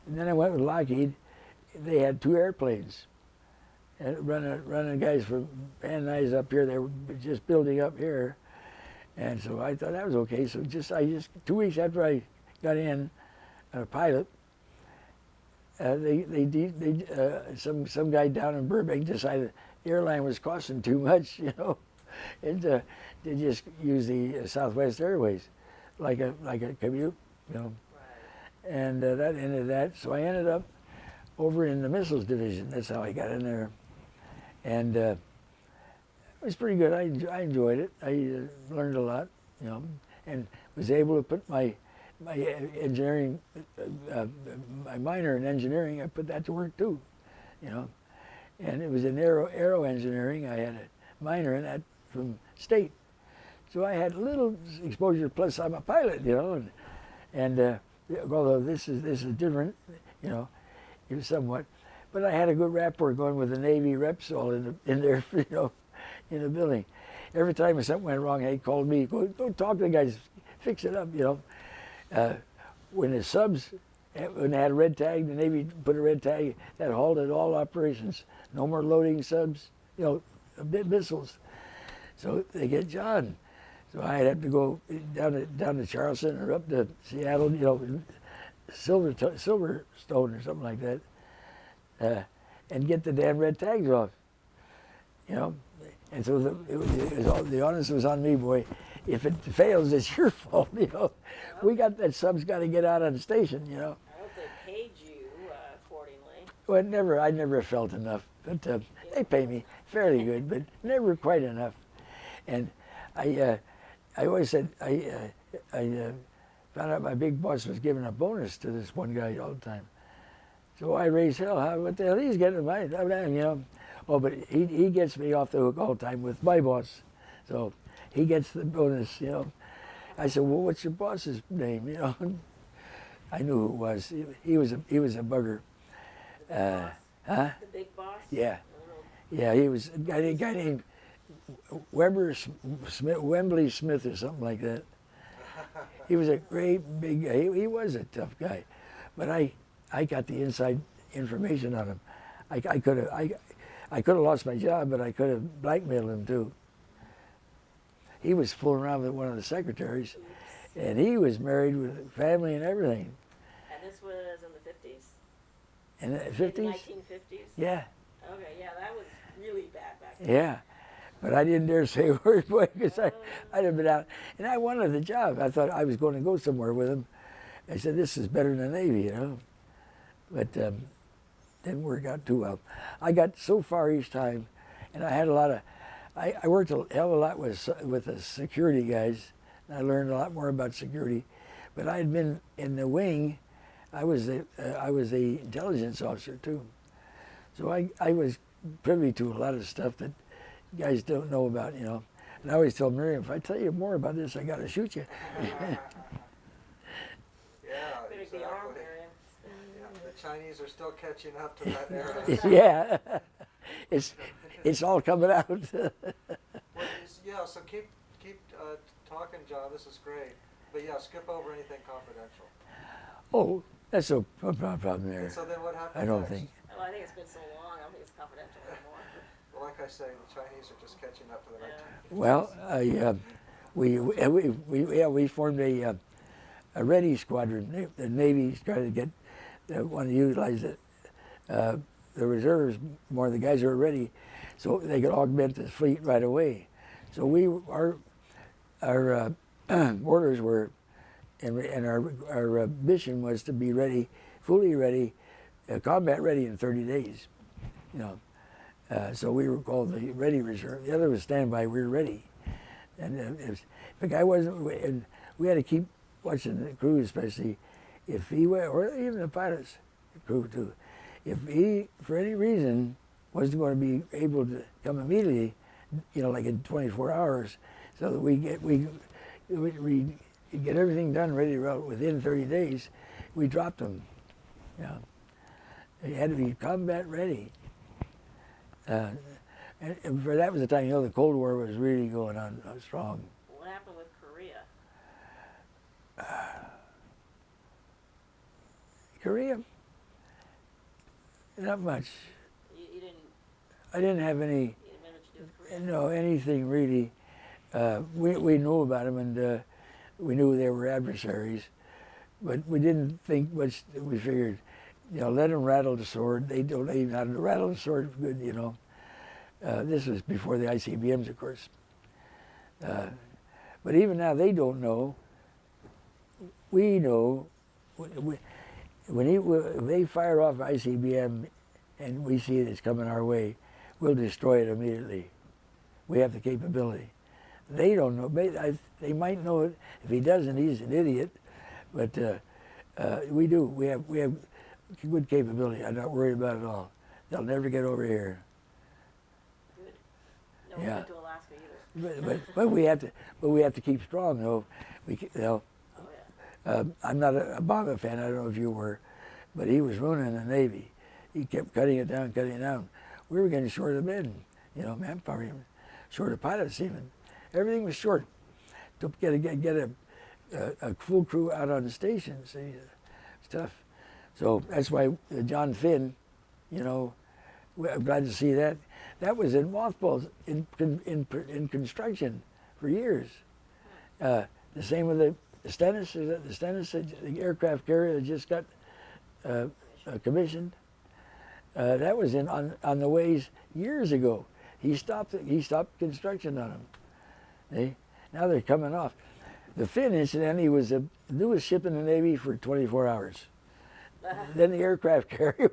And then I went with Lockheed. They had 2 airplanes. And running guys from Van Nuys up here. They were just building up here. And so I thought that was okay. So I just 2 weeks after I got in, a pilot, some guy down in Burbank decided the airline was costing too much, you know, and they just used the Southwest Airways, like a commute, you know. Right. And that ended that. So I ended up over in the missiles division. That's how I got in there, and it was pretty good. I enjoyed it. I learned a lot, you know, and was able to put my engineering, my minor in engineering, I put that to work too, you know. And it was in aero engineering. I had a minor in that from state. So I had little exposure, plus I'm a pilot, you know. And although this is different, you know, it was somewhat. But I had a good rapport going with the Navy reps all in there, you know, in the building. Every time something went wrong, they called me, go talk to the guys, fix it up, you know. When the subs, when they had a red tag, the Navy put a red tag, that halted all operations. No more loading subs, you know, missiles. So they get John. So I'd have to go down to Charleston or up to Seattle, you know, Silverstone or something like that, and get the damn red tags off, you know. And so the onus was on me, boy. If it fails, it's your fault, you know. We got that sub's got to get out on the station, you know. I hope they paid you accordingly. Well, I never felt enough, but they pay me fairly good, but never quite enough. And I always said I found out my big boss was giving a bonus to this one guy all the time. So I raised hell. What the hell he's getting mine? You know. Oh, but he gets me off the hook all the time with my boss. So he gets the bonus, you know. I said, well, what's your boss's name, you know? I knew who it was. He was a bugger. Huh? The big boss? Yeah. Yeah, he was a guy named Wembley Smith or something like that. He was a great big guy. He was a tough guy. But I got the inside information on him. I could have lost my job, but I could have blackmailed him too. He was fooling around with one of the secretaries, and he was married with a family and everything. And this was in the 50s? In the 50s? 1950s? Yeah. Okay, yeah, that was really bad back then. Yeah. But I didn't dare say a word, boy, because I'd have been out. And I wanted the job. I thought I was going to go somewhere with him. I said, this is better than the Navy, you know. But didn't work out too well. I got so far each time, and I had a lot of, I worked a hell of a lot with the security guys, and I learned a lot more about security. But I had been in the wing. I was the intelligence officer too, so I was privy to a lot of stuff that guys don't know about, you know. And I always tell Miriam, if I tell you more about this, I got to shoot you. Yeah, exactly. Yeah, the Chinese are still catching up to that era. Yeah, it's all coming out. Well, yeah, so keep talking, John. This is great. But yeah, skip over anything confidential. Oh, that's no problem there. And so then what happens I don't next? think. Well, I think it's been so long, I don't think it's confidential anymore. Well, like I say, the Chinese are just catching up to the 1950s. Well, we formed a ready squadron. The Navy's trying to want to utilize the reserves more. The guys who are ready, so they could augment the fleet right away. So our orders were, and our mission was to be ready, fully ready, combat ready in 30 days. You know, so we were called the ready reserve. The other was standby. We were ready, and if the guy wasn't, and we had to keep watching the crew, especially if he were, or even the pilots, the crew too. If he, for any reason, wasn't going to be able to come immediately, you know, like in 24 hours, so that we get everything done, ready to roll within 30 days, we dropped them. You know, they had to be combat ready. And for that was the time, you know, the Cold War was really going on strong. What happened with Korea? Korea, Not much. You didn't. I didn't have any, You didn't know what you did with Korea. no, anything really. We knew about them, and we knew they were adversaries, but we didn't think much. We figured, let them rattle the sword. They don't even know how to rattle the sword good. This was before the ICBMs, of course. But even now, they don't know. We know. When they fire off ICBM and we see it's coming our way, we'll destroy it immediately. We have the capability. They don't know. They might know it. If he doesn't, he's an idiot. But we do. We have good capability. I'm not worried about it at all. They'll never get over here. Good. No, we Yeah. went to Alaska either. But we have to keep strong though. Oh yeah. I'm not a Obama fan. I don't know if you were, but he was ruining the Navy. He kept cutting it down, cutting it down. We were getting short of men, manpower, even short of pilots even. Everything was short. To get a full crew out on the station, see, it's tough. So that's why John Finn, I'm glad to see that. That was in mothballs in construction for years. The same with the Stennis, the aircraft carrier that just got commissioned. That was on the ways years ago. He stopped construction on them. Now they're coming off. The Finn, incidentally, was the newest ship in the Navy for 24 hours. Then the aircraft carrier,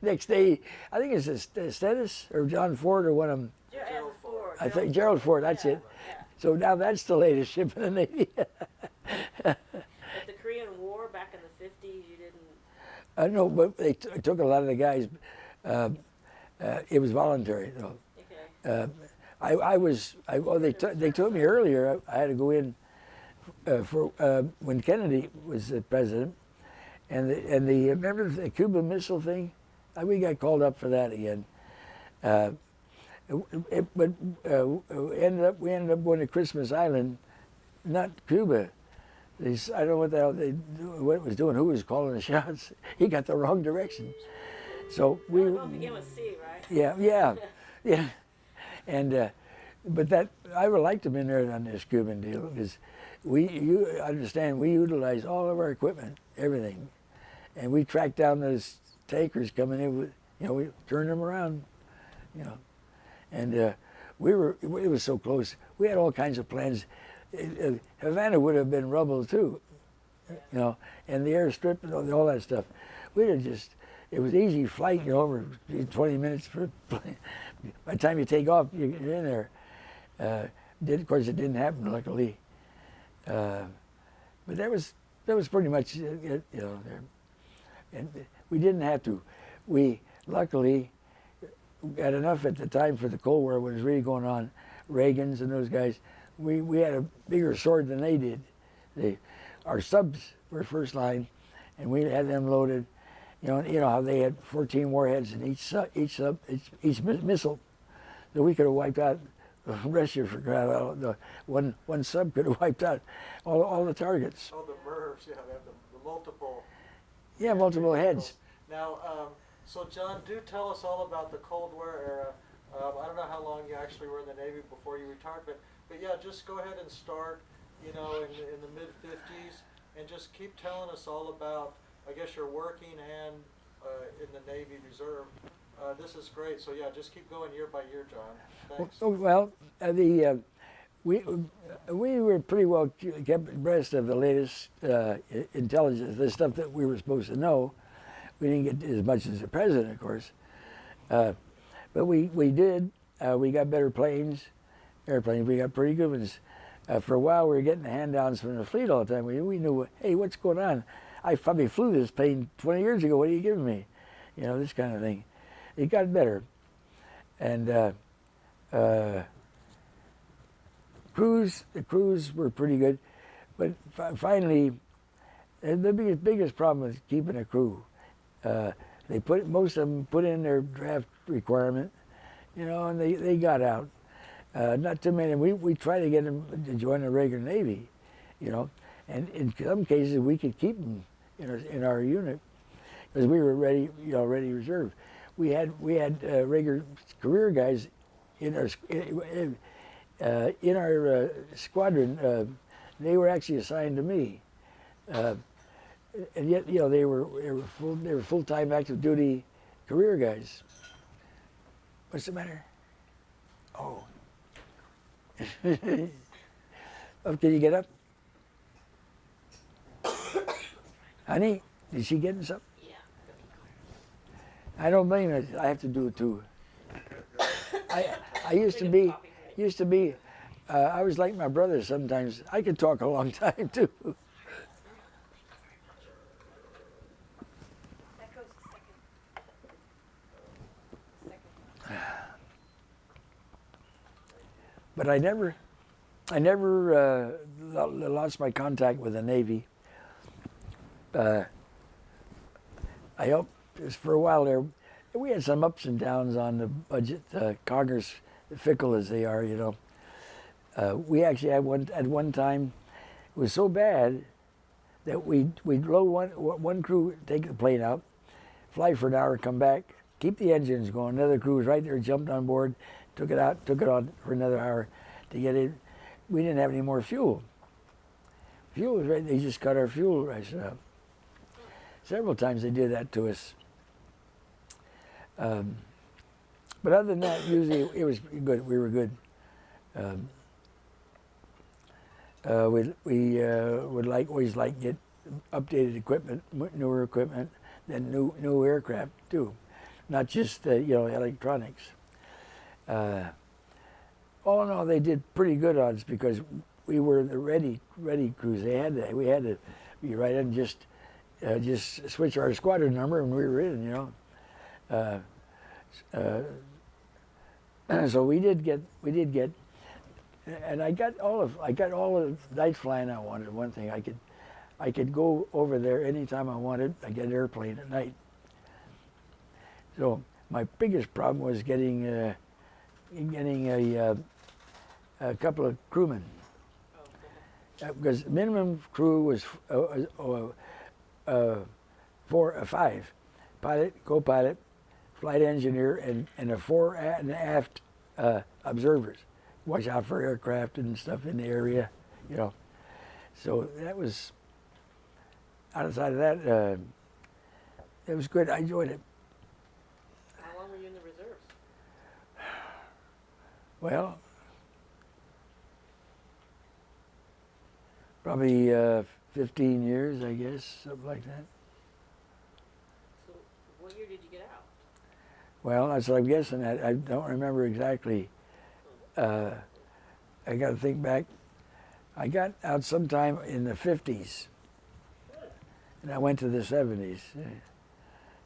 next day, I think it's Stennis or John Ford or one of them. Gerald Ford. I think Gerald Ford, that's it. Yeah. So now that's the latest ship in the Navy. But the Korean War back in the 50s, you didn't. No, but they took a lot of the guys. It was voluntary, though. Okay. They told me earlier I had to go in for when Kennedy was the president, and remember the Cuban Missile thing? We got called up for that again. But we ended up going to Christmas Island, not Cuba. I don't know what the hell what it was doing. Who was calling the shots? He got the wrong direction. So we. Well, it began with C, right? Yeah. And but that I would like to have been there on this Cuban deal because you understand we utilize all of our equipment, everything, and we tracked down those tankers coming in with, we turned them around, and it was so close. We had all kinds of plans. Havana would have been rubble too, and the airstrip and all that stuff. We'd have it was easy flight, over 20 minutes for plane. By the time you take off, you're in there. Of course, it didn't happen, luckily. But that was pretty much it, there. And we didn't have to. We luckily got enough at the time for the Cold War when it was really going on. Reagan's and those guys. We had a bigger sword than they did. Our subs were first line, and we had them loaded. You know how they had 14 warheads in each missile, so we could have wiped out Russia for crying out loud. One sub could have wiped out all the targets. Oh, the MIRVs, yeah, they have the multiple. Yeah, multiple heads. Now, so John, do tell us all about the Cold War era. I don't know how long you actually were in the Navy before you retired, but yeah, just go ahead and start, in the mid-50s, and just keep telling us all about, I guess, your working and in the Navy Reserve. This is great. So yeah, just keep going year by year, John. Thanks. Well, we were pretty well kept abreast of the latest intelligence, the stuff that we were supposed to know. We didn't get as much as the president, of course, but we did. We got better airplanes. We got pretty good ones. For a while, we were getting the hand-downs from the fleet all the time. We knew, hey, what's going on? I probably flew this plane 20 years ago. What are you giving me? This kind of thing. It got better. And the crews were pretty good. But finally, the biggest problem was keeping a crew. Most of them put in their draft requirement, and they got out. Not too many. We tried to get them to join the regular Navy, and in some cases we could keep them in our unit because we were ready reserve. we had regular career guys in our squadron. They were actually assigned to me, and yet they were full-time active duty career guys. What's the matter? Oh. Oh, can you get up? Honey, is she getting something? Yeah. I don't blame her. I have to do it too. I used to be, I was like my brother sometimes. I could talk a long time too. That goes second. But I never lost my contact with the Navy. I helped for a while there. We had some ups and downs on the budget. Congress, fickle as they are, we actually had one time. It was so bad that we'd load one crew, take the plane out, fly for an hour, come back, keep the engines going. Another crew was right there, jumped on board, took it out, took it on for another hour to get in. We didn't have any more fuel. Fuel was right. They just cut our fuel ration up. Several times they did that to us. But other than that, usually it was good. We were good. We would always get updated equipment, newer equipment, then new aircraft too, not just electronics. All in all, they did pretty good on us because we were the ready crews. We had to be right and just switch our squadron number and we were in. So we did get, and I got all of night flying I wanted. One thing I could go over there anytime I wanted. I get an airplane at night. So my biggest problem was getting a couple of crewmen. Because minimum crew was 5, pilot, co-pilot, flight engineer, and a fore and aft observers. Watch out for aircraft and stuff in the area, So that was, outside of that, it was good. I enjoyed it. How long were you in the reserves? Well, probably 15 years, I guess, something like that. So what year did you get out? Well, that's what I'm guessing at. I don't remember exactly. I got to think back. I got out sometime in the 50s, and I went to the 70s.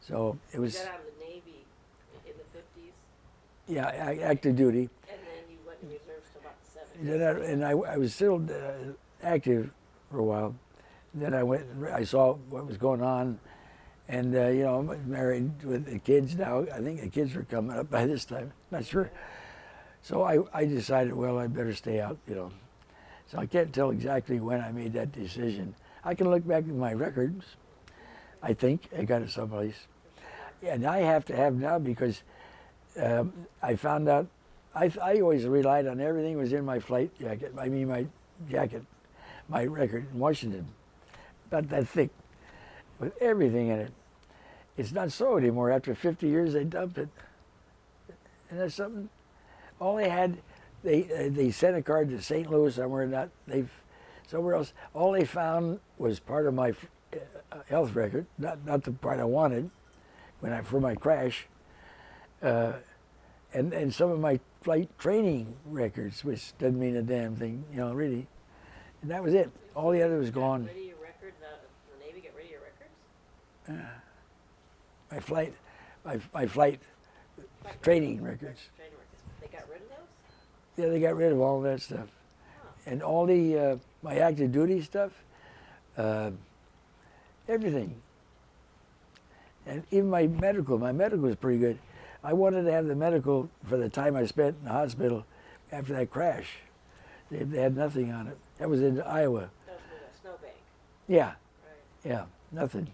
So it was. You got out of the Navy in the 50s? Yeah, active duty. And then you went in reserves till about the 70s? And I was still active for a while. Then I went. I saw what was going on, and I'm married with the kids now. I think the kids were coming up by this time. Not sure. So I decided, well, I better stay out. So I can't tell exactly when I made that decision. I can look back at my records. I think I got it someplace. And I have to have now because I found out. I always relied on everything was in my flight jacket. I mean my jacket, my record in Washington. About that thick, with everything in it. It's not so anymore. After 50 years, they dumped it. And that's something. All they had, they sent a card to St. Louis somewhere. Somewhere else. All they found was part of my health record, not the part I wanted, for my crash, and some of my flight training records, which doesn't mean a damn thing, really. And that was it. All the other was gone. Rid of your records? The Navy get rid of your records? My flight training records. Training records. They got rid of those? Yeah, they got rid of all that stuff, and all the my active duty stuff, everything, and even my medical. My medical was pretty good. I wanted to have the medical for the time I spent in the hospital after that crash. They had nothing on it. That was in Iowa. That was with a snowbank. Yeah, Right. yeah, nothing.